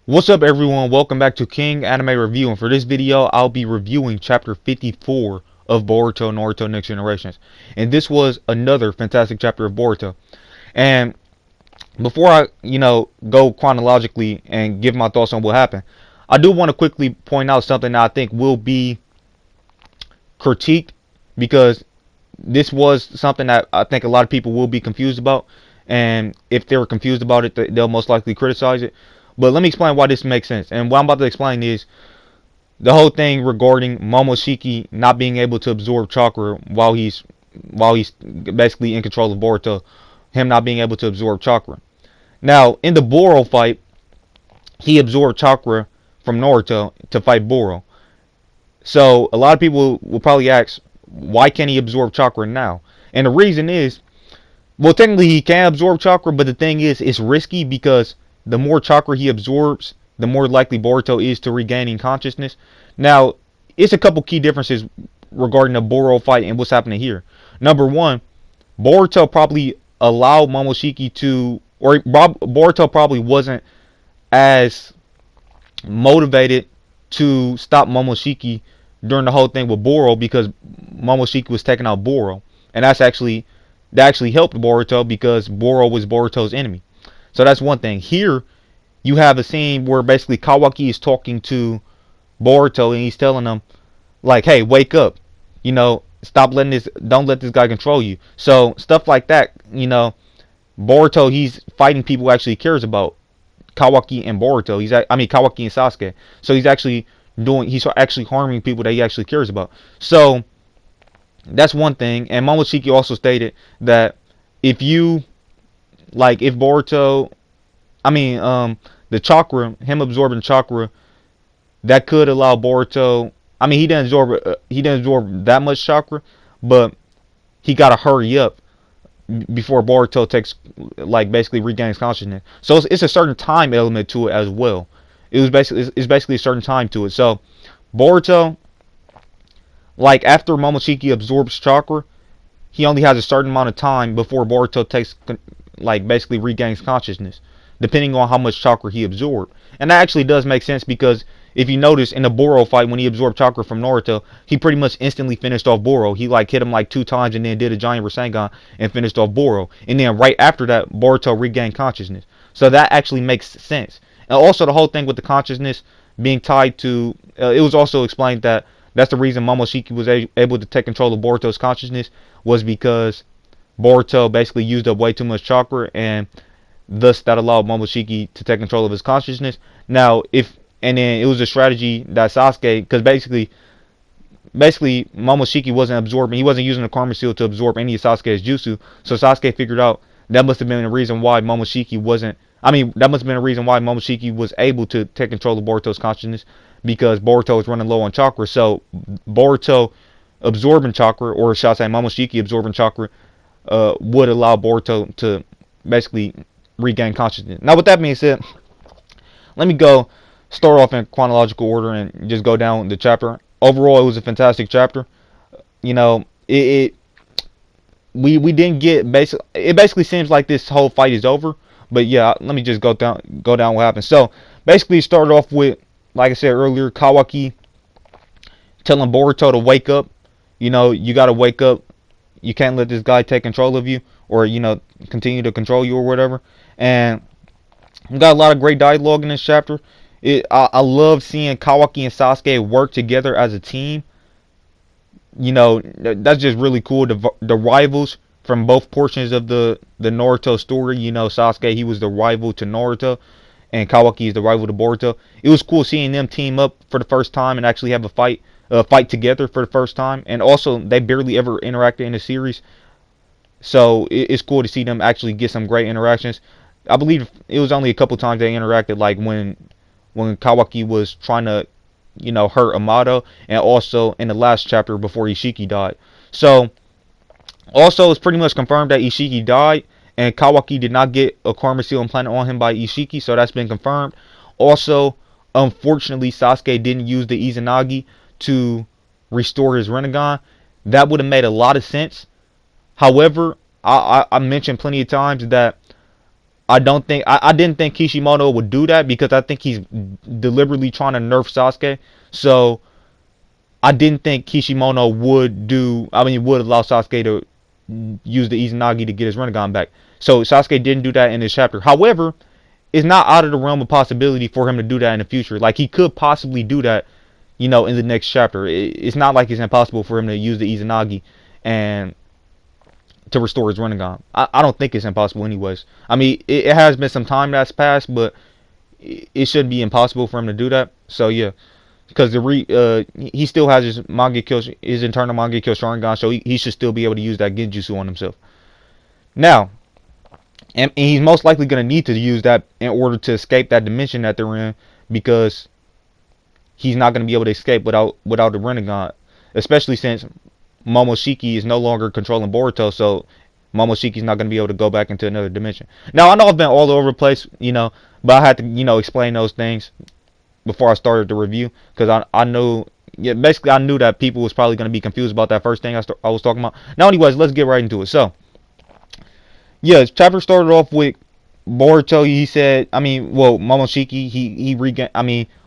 What's up everyone, welcome back to King Anime Review, and for this video I'll be reviewing chapter 54 of Boruto Naruto Next Generations. And this was another fantastic chapter of Boruto. And before I, go chronologically and give my thoughts on what happened, I do want to quickly point out something that I think will be critiqued, because this was something that I think a lot of people will be confused about, and if they're confused about it, they'll most likely criticize it. But let me explain why this makes sense. And what I'm about to explain is the whole thing regarding Momoshiki not being able to absorb chakra while he's basically in control of Boruto, him not being able to absorb chakra. Now, in the Boro fight, he absorbed chakra from Naruto to fight Boro. So a lot of people will probably ask, why can't he absorb chakra now? And the reason is, well, technically he can absorb chakra, but the thing is, it's risky because the more chakra he absorbs, the more likely Boruto is to regaining consciousness. Now, it's a couple key differences regarding the Boro fight and what's happening here. Number one, Boruto probably allowed Momoshiki to, or Boruto probably wasn't as motivated to stop Momoshiki during the whole thing with Boro, because Momoshiki was taking out Boro, and that actually helped Boruto because Boro was Boruto's enemy. So that's one thing. Here you have a scene where basically Kawaki is talking to Boruto and he's telling him, like, hey, wake up, stop letting this, don't let this guy control you. So stuff like that, Boruto, he's fighting people he actually cares about. Kawaki and Boruto. Kawaki and Sasuke. So he's actually harming people that he actually cares about. So that's one thing. And Momoshiki also stated that if you, if Boruto, the chakra, him absorbing chakra, that could allow Boruto. He didn't absorb that much chakra, but he gotta hurry up before Boruto basically regains consciousness. So it's a certain time element to it as well. It's basically a certain time to it. So Boruto, after Momoshiki absorbs chakra, he only has a certain amount of time before Boruto basically regains consciousness, depending on how much chakra he absorbed. And that actually does make sense, because if you notice in the Boro fight, when he absorbed chakra from Naruto, he pretty much instantly finished off Boro. He hit him 2 times and then did a giant Rasengan and finished off Boro. And then right after that, Boruto regained consciousness. So that actually makes sense. And also the whole thing with the consciousness being tied to, it was also explained that that's the reason Momoshiki was able to take control of Boruto's consciousness, was because Boruto basically used up way too much chakra, and thus that allowed Momoshiki to take control of his consciousness. And then it was a strategy that Sasuke, because basically Momoshiki wasn't absorbing, he wasn't using the Karma Seal to absorb any of Sasuke's jutsu. So Sasuke figured out that must have been the reason why Momoshiki wasn't, that must have been the reason why Momoshiki was able to take control of Boruto's consciousness, because Boruto was running low on chakra. So Boruto absorbing chakra, or shall I say Momoshiki absorbing chakra, would allow Boruto to basically regain consciousness. Now, with that being said, let me start off in chronological order and just go down the chapter. Overall, it was a fantastic chapter. It we didn't get it basically seems like this whole fight is over. But yeah, let me just go down what happened. So basically, it started off with, like I said earlier, Kawaki telling Boruto to wake up. You gotta wake up. You can't let this guy take control of you, or continue to control you or whatever. And we got a lot of great dialogue in this chapter. I love seeing Kawaki and Sasuke work together as a team. That's just really cool. The rivals from both portions of the Naruto story. Sasuke, he was the rival to Naruto, and Kawaki is the rival to Boruto. It was cool seeing them team up for the first time and actually have a fight together for the first time. And also, they barely ever interacted in the series, so it's cool to see them actually get some great interactions. I believe it was only a couple times they interacted, like when Kawaki was trying to, hurt Amato, and also in the last chapter before Ishiki died. So, also it's pretty much confirmed that Ishiki died, and Kawaki did not get a Karma Seal implanted on him by Ishiki, so that's been confirmed. Also, unfortunately, Sasuke didn't use the Izanagi to restore his Rinnegan. That would have made a lot of sense. However, I mentioned plenty of times that I didn't think Kishimoto would do that because I think he's deliberately trying to nerf Sasuke. So I didn't think Kishimoto would do. I mean, would allow Sasuke to use the Izanagi to get his Rinnegan back. So Sasuke didn't do that in this chapter. However, it's not out of the realm of possibility for him to do that in the future. Like he could possibly do that, in the next chapter. It's not like it's impossible for him to use the Izanagi and to restore his Rinnegan. I don't think it's impossible anyways. I mean, it has been some time that's passed, but it shouldn't be impossible for him to do that. So yeah, because he still has his internal Mangekyo Sharingan, so he should still be able to use that Genjutsu on himself. Now, and he's most likely going to need to use that in order to escape that dimension that they're in, because he's not going to be able to escape without the Rinnegan, especially since Momoshiki is no longer controlling Boruto, so Momoshiki's not going to be able to go back into another dimension. Now, I know I've been all over the place, but I had to, explain those things before I started the review, because I know, yeah, basically I knew that people was probably going to be confused about that first thing I was talking about. Now, anyways, let's get right into it. So, yeah, chapter started off with Boruto. He said, Momoshiki, he regained,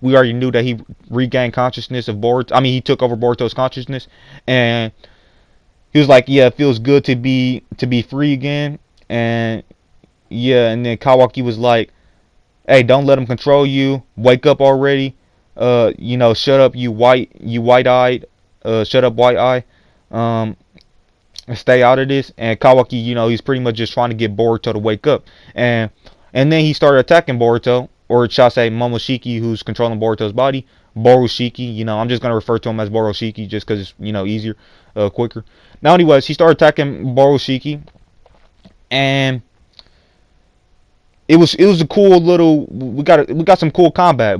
we already knew that he regained consciousness of Boruto. He took over Boruto's consciousness, and he was like, yeah, it feels good to be free again. And yeah, and then Kawaki was like, hey, don't let him control you. Wake up already. Shut up, you white-eyed. Shut up, white-eye. Stay out of this. And Kawaki, he's pretty much just trying to get Boruto to wake up. And then he started attacking Boruto, or shall I say Momoshiki, who's controlling Boruto's body. Borushiki, I'm just going to refer to him as Borushiki just because it's, easier, quicker. Now, anyways, he started attacking Borushiki, and it was a cool little. We got some cool combat.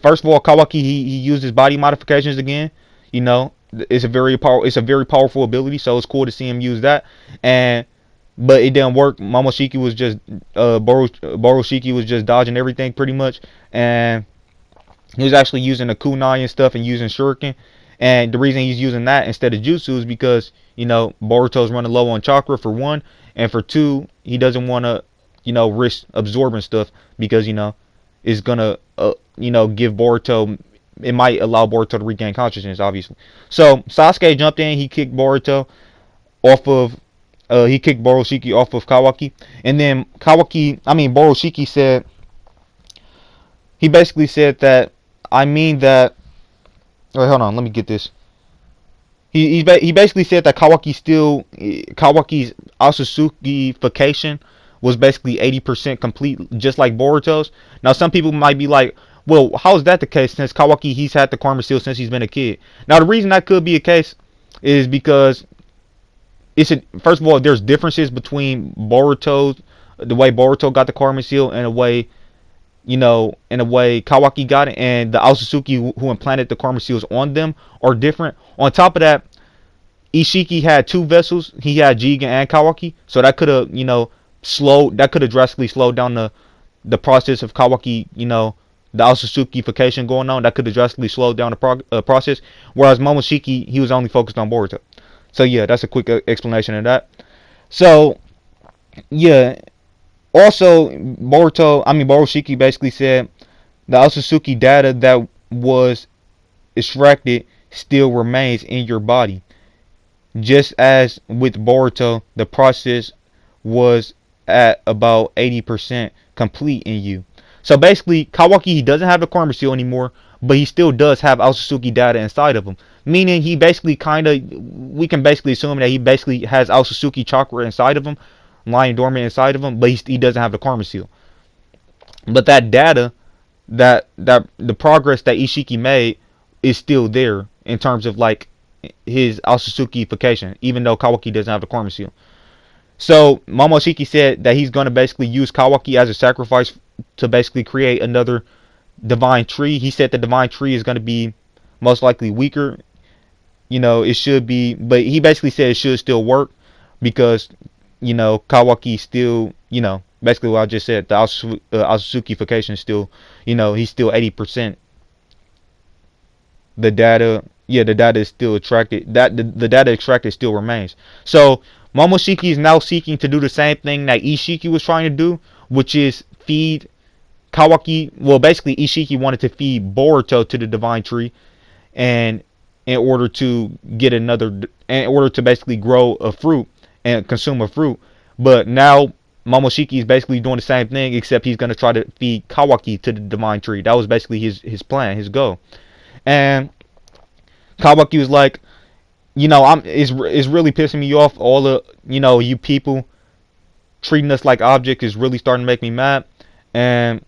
First of all, Kawaki he used his body modifications again. It's a very powerful ability, so it's cool to see him use that. But it didn't work. Momoshiki was just Borushiki was just dodging everything pretty much, and he was actually using a kunai and stuff and using shuriken. And the reason he's using that instead of jutsu is because Boruto's running low on chakra for one, and for two, he doesn't want to risk absorbing stuff because it's gonna give Boruto. It might allow Boruto to regain consciousness, obviously. So Sasuke jumped in. He kicked Boruto off of. He kicked Borushiki off of Kawaki, and then Borushiki said. He basically said that. Wait, hold on. Let me get this. He basically said that Kawaki's Otsutsukification was basically 80% complete, just like Boruto's. Now, some people might be like, well, how is that the case since Kawaki, he's had the Karma Seal since he's been a kid? Now, the reason that could be a case is because first of all, there's differences between the way Boruto got the Karma Seal and the way Kawaki got it, and the Otsutsuki who implanted the Karma Seals on them are different. On top of that, Ishiki had two vessels. He had Jigen and Kawaki, so that could have, drastically slowed down the process of Kawaki, the Otsutsukification going on. That could have drastically slowed down the process. Whereas Momoshiki, he was only focused on Boruto. So yeah, that's a quick explanation of that. So yeah. Also, Borushiki basically said the Otsutsuki data that was extracted still remains in your body. Just as with Boruto, the process was at about 80% complete in you. So basically, Kawaki, he doesn't have the Karma Seal anymore, but he still does have Otsutsuki data inside of him. Meaning we can basically assume that he basically has Otsutsuki chakra inside of him, lying dormant inside of him, but he doesn't have the Karma Seal. But that data, that the progress that Ishiki made is still there in terms of like his Otsutsukification, even though Kawaki doesn't have the Karma Seal. So Momoshiki said that he's going to basically use Kawaki as a sacrifice to basically create another divine tree. He said the divine tree is going to be most likely weaker. It should be, but he basically said it should still work because Kawaki still, basically what I just said, the Otsutsukification still, he's still 80%. The data is still attracted. The data extracted still remains. So Momoshiki is now seeking to do the same thing that Ishiki was trying to do, which is feed Kawaki. Well, basically Ishiki wanted to feed Boruto to the divine tree, and in order to get in order to basically grow a fruit and consume a fruit. But now Momoshiki is basically doing the same thing, except he's going to try to feed Kawaki to the divine tree. That was basically his plan, his goal. And Kawaki was like, it's really pissing me off. All the, you people treating us like objects is really starting to make me mad. And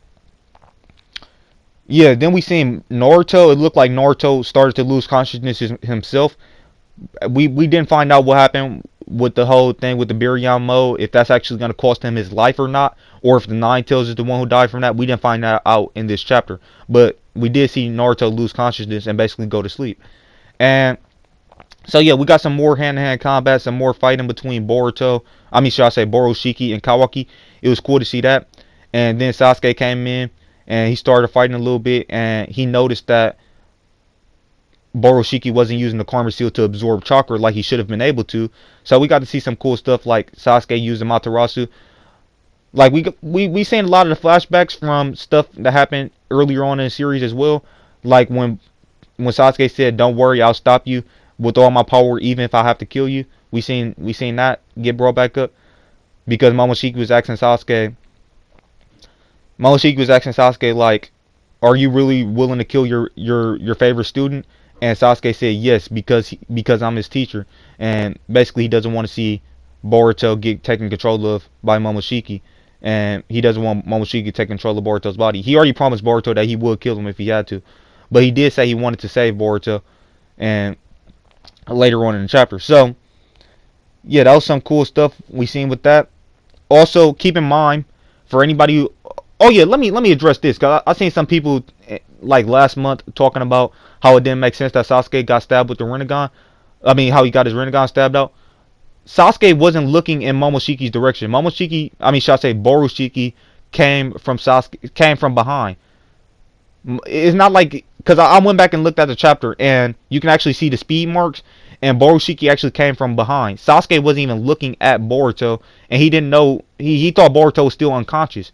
yeah, then we seen Naruto. It looked like Naruto started to lose consciousness himself. We didn't find out what happened with the whole thing with the Biryan mode, if that's actually going to cost him his life or not, or if the Nine Tails is the one who died from that. We didn't find that out in this chapter, but we did see Naruto lose consciousness and basically go to sleep. And so yeah, we got some more hand-to-hand combat, some more fighting between should I say Boroshiki and Kawaki. It was cool to see that. And then Sasuke came in and he started fighting a little bit, and he noticed that Boroshiki wasn't using the Karma Seal to absorb chakra like he should have been able to. So we got to see some cool stuff like Sasuke using Matarasu. Like we seen a lot of the flashbacks from stuff that happened earlier on in the series as well. Like when Sasuke said, "Don't worry, I'll stop you with all my power, even if I have to kill you." We seen that get brought back up because Momoshiki was asking Sasuke. Momoshiki was asking Sasuke like, "Are you really willing to kill your favorite student?" And Sasuke said yes, because I'm his teacher, and basically he doesn't want to see Boruto get taken control of by Momoshiki, and he doesn't want Momoshiki to take control of Boruto's body. He already promised Boruto that he would kill him if he had to, but he did say he wanted to save Boruto, and later on in the chapter. So yeah, that was some cool stuff we seen with that. Also, keep in mind for anybody who, oh yeah, let me address this, cause I seen some people like last month talking about how it didn't make sense that Sasuke got stabbed with the Rinnegan. How he got his Rinnegan stabbed out. Sasuke wasn't looking in Momoshiki's direction. Should I say Boroshiki came from behind. It's not like, because I went back and looked at the chapter, and you can actually see the speed marks, and Boroshiki actually came from behind. Sasuke wasn't even looking at Boruto, and he didn't know, he thought Boruto was still unconscious.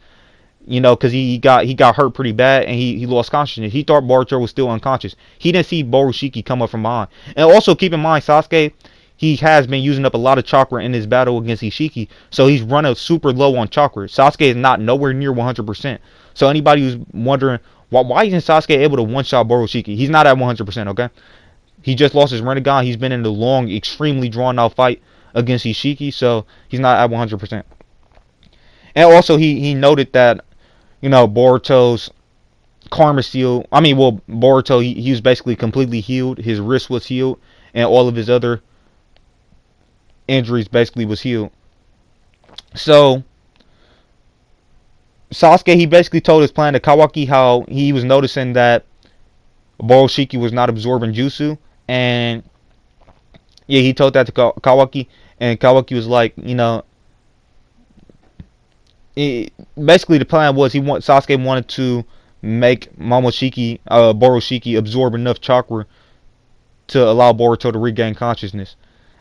Because he got hurt pretty bad, and he lost consciousness. He thought Boruto was still unconscious. He didn't see Boroshiki come up from behind. And also keep in mind, Sasuke, he has been using up a lot of chakra in his battle against Ishiki, so he's running super low on chakra. Sasuke is not nowhere near 100%. So anybody who's wondering why isn't Sasuke able to one-shot Boroshiki, he's not at 100%. Okay, he just lost his Rinnegan. He's been in the long, extremely drawn-out fight against Ishiki, so he's not at 100%. And also he noted that, Boruto's Karma Seal, Boruto, he was basically completely healed. His wrist was healed, and all of his other injuries basically was healed. So Sasuke, he basically told his plan to Kawaki how he was noticing that Boroshiki was not absorbing jutsu, and yeah, he told that to Kawaki, and Kawaki was like, basically the plan was Sasuke wanted to make Boroshiki absorb enough chakra to allow Boruto to regain consciousness.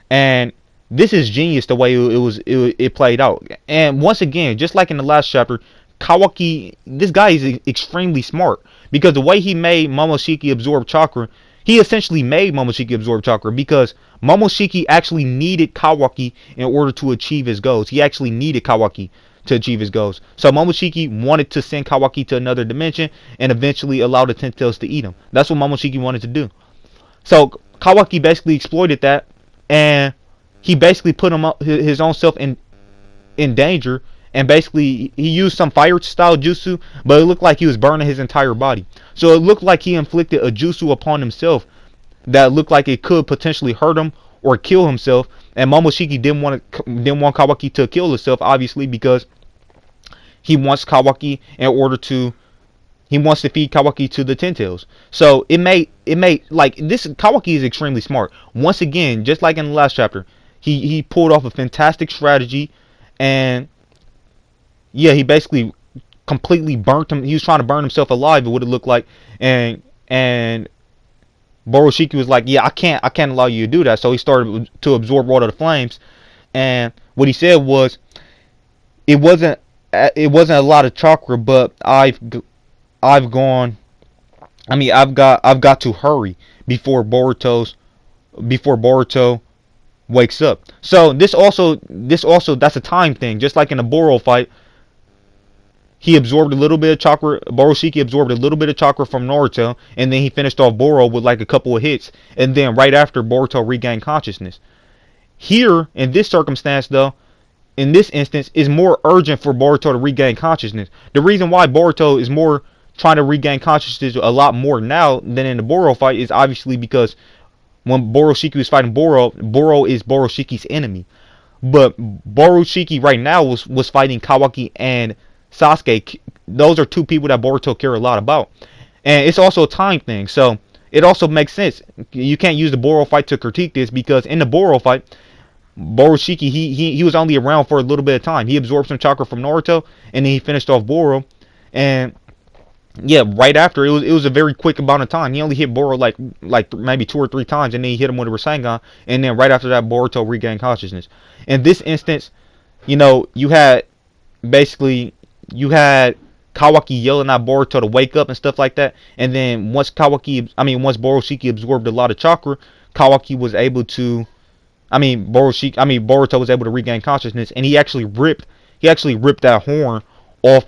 And this is genius the way it played out. And once again, just like in the last chapter, Kawaki, this guy is extremely smart, because the way he made Momoshiki absorb chakra, he essentially made Momoshiki absorb chakra because Momoshiki actually needed Kawaki in order to achieve his goals. He actually needed Kawaki to achieve his goals. So Momoshiki wanted to send Kawaki to another dimension and eventually allow the Ten Tails to eat him. That's what Momoshiki wanted to do. So Kawaki basically exploited that, and he basically put his own self in danger, and basically he used some fire style jutsu, but it looked like he was burning his entire body. So it looked like he inflicted a jutsu upon himself that looked like it could potentially hurt him or kill himself. And Momoshiki didn't want Kawaki to kill himself, obviously, because he wants Kawaki he wants to feed Kawaki to the Ten Tails. So it made like this. Kawaki is extremely smart. Once again, just like in the last chapter, he pulled off a fantastic strategy, and yeah, he basically completely burnt him. He was trying to burn himself alive, it would have looked like, and Boroshiki was like, yeah, I can't allow you to do that. So he started to absorb all of the flames, and what he said was, it wasn't it wasn't a lot of chakra, but I've gone. I mean, I've got to hurry before Boruto wakes up. So this also that's a time thing. Just like in the Boro fight, he absorbed a little bit of chakra. Boroshiki absorbed a little bit of chakra from Naruto, and then he finished off Boro with like a couple of hits, and then right after Boruto regained consciousness. Here in this circumstance, though, in this instance, is more urgent for Boruto to regain consciousness. The reason why Boruto is more trying to regain consciousness a lot more now than in the Boro fight is obviously because when Boroshiki was fighting Boro, Boro is Boroshiki's enemy. But Boroshiki right now was fighting Kawaki and Sasuke. Those are two people that Boruto care a lot about. And it's also a time thing. So it also makes sense. You can't use the Boro fight to critique this because in the Boro fight, Boroshiki, he was only around for a little bit of time. He absorbed some chakra from Naruto, and then he finished off Boro. And yeah, right after it was a very quick amount of time. He only hit Boro like maybe 2 or 3 times, and then he hit him with a Rasengan. And then right after that, Boruto regained consciousness. In this instance, you had basically Kawaki yelling at Boruto to wake up and stuff like that. And then once Boroshiki absorbed a lot of chakra, Kawaki was able to Boruto was able to regain consciousness, and he actually ripped that horn off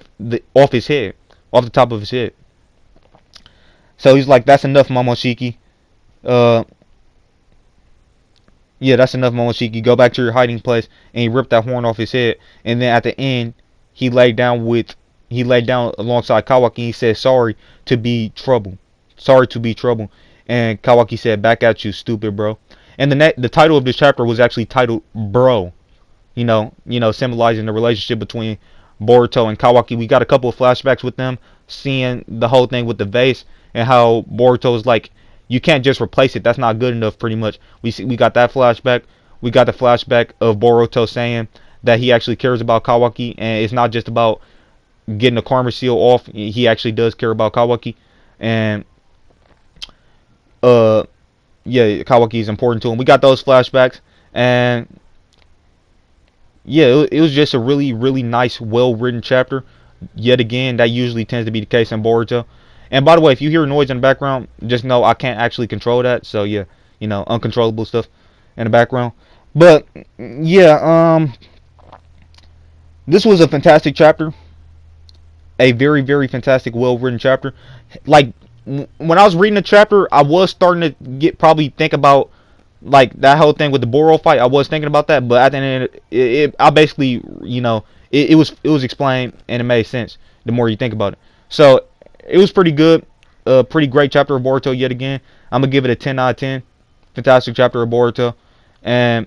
his head, off the top of his head. So he's like, "That's enough, Momoshiki. Uh, yeah, that's enough, Momoshiki. Go back to your hiding place." And he ripped that horn off his head. And then at the end, he laid down alongside Kawaki. And he said, "Sorry to be trouble. Sorry to be trouble." And Kawaki said, "Back at you, stupid bro." And the title of this chapter was actually titled Bro. Symbolizing the relationship between Boruto and Kawaki. We got a couple of flashbacks with them, seeing the whole thing with the vase and how Boruto is like, you can't just replace it. That's not good enough. Pretty much, we got that flashback. We got the flashback of Boruto saying that he actually cares about Kawaki, and it's not just about getting the karma seal off. He actually does care about Kawaki, and yeah, Kawaki is important to him. We got those flashbacks, and yeah, it was just a really, really nice, well-written chapter. Yet again, that usually tends to be the case in Boruto. And by the way, if you hear noise in the background, just know I can't actually control that. So yeah, uncontrollable stuff in the background. But yeah, this was a fantastic chapter. A very, very fantastic, well-written chapter. Like, when I was reading the chapter, I was starting to probably think about like that whole thing with the Boro fight. I was thinking about that, but at the end of it, I basically, it was explained and it made sense the more you think about it. So it was pretty good, pretty great chapter of Boruto yet again. I'm gonna give it a 10 out of 10. Fantastic chapter of Boruto, and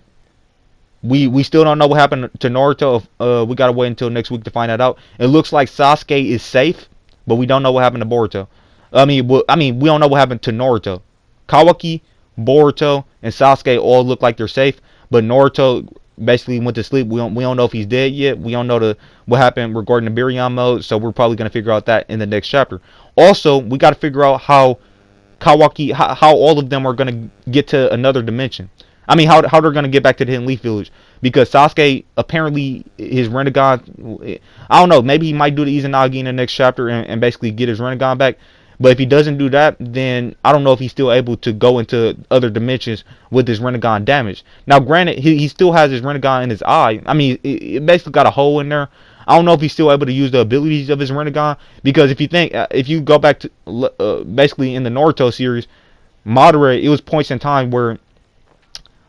we still don't know what happened to Naruto. We gotta wait until next week to find that out. It looks like Sasuke is safe, but we don't know what happened to Boruto. We don't know what happened to Naruto. Kawaki, Boruto, and Sasuke all look like they're safe, but Naruto basically went to sleep. We don't know if he's dead yet. We don't know what happened regarding the Biryon mode, so we're probably gonna figure out that in the next chapter. Also, we got to figure out how Kawaki, how all of them are gonna get to another dimension. How they're gonna get back to the Hidden Leaf Village, because Sasuke apparently his Rinnegan, I don't know, maybe he might do the Izanagi in the next chapter and basically get his Rinnegan back. But if he doesn't do that, then I don't know if he's still able to go into other dimensions with his Rinnegan damage. Now, granted, he still has his Rinnegan in his eye. It basically got a hole in there. I don't know if he's still able to use the abilities of his Rinnegan, because if you go back to basically in the Naruto series, Madara, it was points in time where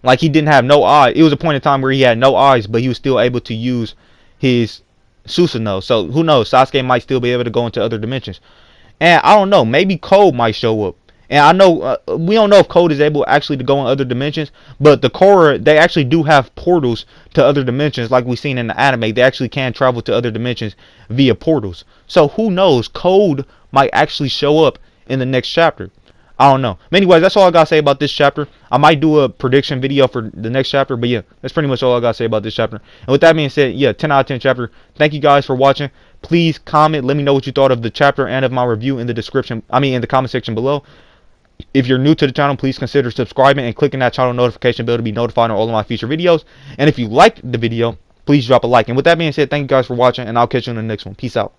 like he didn't have no eye. It was a point in time where he had no eyes, but he was still able to use his Susanoo. So who knows? Sasuke might still be able to go into other dimensions. And I don't know, maybe Code might show up. And I know we don't know if Code is able actually to go in other dimensions, but the Korra, they actually do have portals to other dimensions, like we've seen in the anime. They actually can travel to other dimensions via portals. So who knows? Code might actually show up in the next chapter. I don't know. But anyways, that's all I gotta say about this chapter. I might do a prediction video for the next chapter, but yeah, that's pretty much all I gotta say about this chapter. And with that being said, yeah, 10 out of 10 chapter. Thank you guys for watching. Please comment, let me know what you thought of the chapter and of my review in the description, in the comment section below. If you're new to the channel, please consider subscribing and clicking that channel notification bell to be notified on all of my future videos. And if you liked the video, please drop a like. And with that being said, thank you guys for watching, and I'll catch you in the next one. Peace out.